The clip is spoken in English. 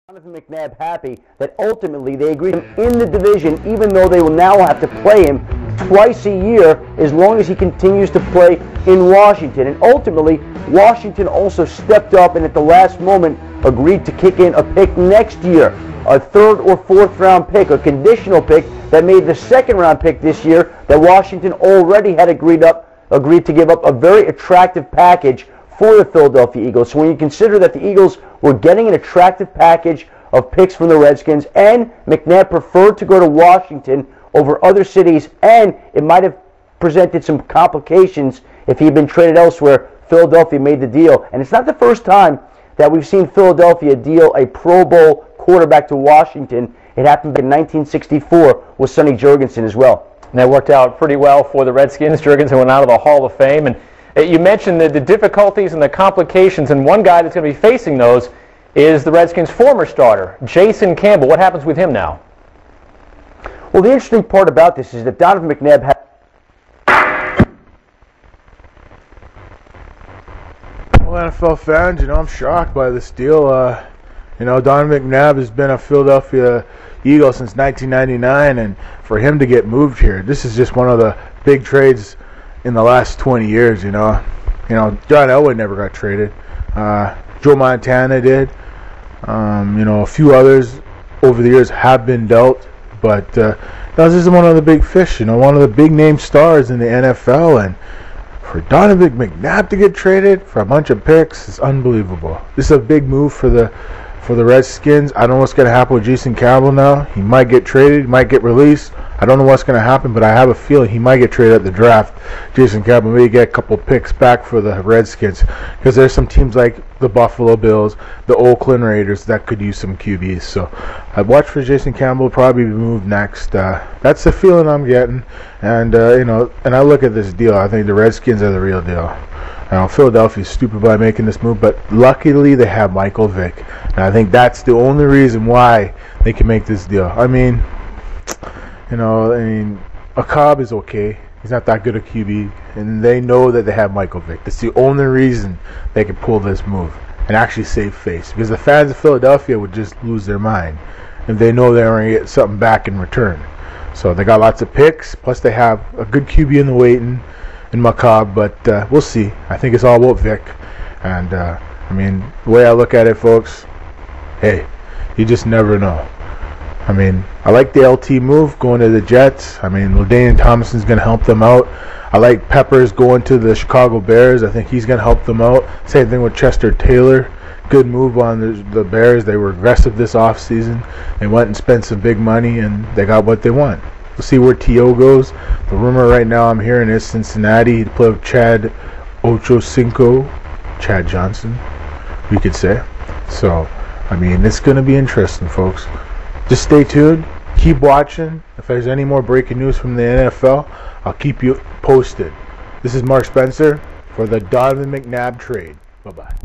Donovan McNabb happy that ultimately they agreed in the division, even though they will now have to play him twice a year as long as he continues to play in Washington. And ultimately, Washington also stepped up and at the last moment agreed to kick in a pick next year, a third or fourth round pick, a conditional pick that made the second round pick this year that Washington already had agreed to give up a very attractive package for the Philadelphia Eagles. So when you consider that the Eagles were getting an attractive package of picks from the Redskins and McNabb preferred to go to Washington over other cities, and it might have presented some complications if he had been traded elsewhere, Philadelphia made the deal. And it's not the first time that we've seen Philadelphia deal a Pro Bowl quarterback to Washington. It happened in 1964 with Sonny Jurgensen as well. And that worked out pretty well for the Redskins. Jurgensen went out of the Hall of Fame. And you mentioned the difficulties and the complications, and one guy that's going to be facing those is the Redskins' former starter, Jason Campbell. What happens with him now? Well, the interesting part about this is that Donovan McNabb had... Well, NFL fans, I'm shocked by this deal. Donovan McNabb has been a Philadelphia Eagle since 1999, and for him to get moved here, this is just one of the big trades in the last 20 years, John Elway never got traded. Joe Montana did. A few others over the years have been dealt, but this is one of the big fish, one of the big name stars in the NFL, and for Donovan McNabb to get traded for a bunch of picks is unbelievable. This is a big move for the Redskins. I don't know what's going to happen with Jason Campbell now. He might get traded, he might get released. I don't know what's going to happen, but I have a feeling he might get traded at the draft. Jason Campbell may get a couple picks back for the Redskins, because there's some teams like the Buffalo Bills, the Oakland Raiders that could use some QBs. So I'd watch for Jason Campbell probably be moved next. That's the feeling I'm getting, and and I look at this deal. I think the Redskins are the real deal. Philadelphia's stupid by making this move, but luckily they have Michael Vick, and I think that's the only reason why they can make this deal. McNabb is okay. He's not that good a QB, and they know that they have Michael Vick. That's the only reason they can pull this move and actually save face, because the fans of Philadelphia would just lose their mind if they know they're going to get something back in return. So they got lots of picks, plus they have a good QB in the waiting in McNabb, but we'll see. I think it's all about Vick, and the way I look at it, folks, hey, you just never know. I like the LT move going to the Jets. LaDainian Tomlinson's going to help them out. I like Peppers going to the Chicago Bears. I think he's going to help them out. Same thing with Chester Taylor. Good move on the Bears. They were aggressive this offseason. They went and spent some big money, and they got what they want. We'll see where T.O. goes. The rumor right now I'm hearing is Cincinnati to play with Chad Johnson, we could say. So, it's going to be interesting, folks. Just stay tuned. Keep watching. If there's any more breaking news from the NFL, I'll keep you posted. This is Mark Spencer for the Donovan McNabb trade. Bye-bye.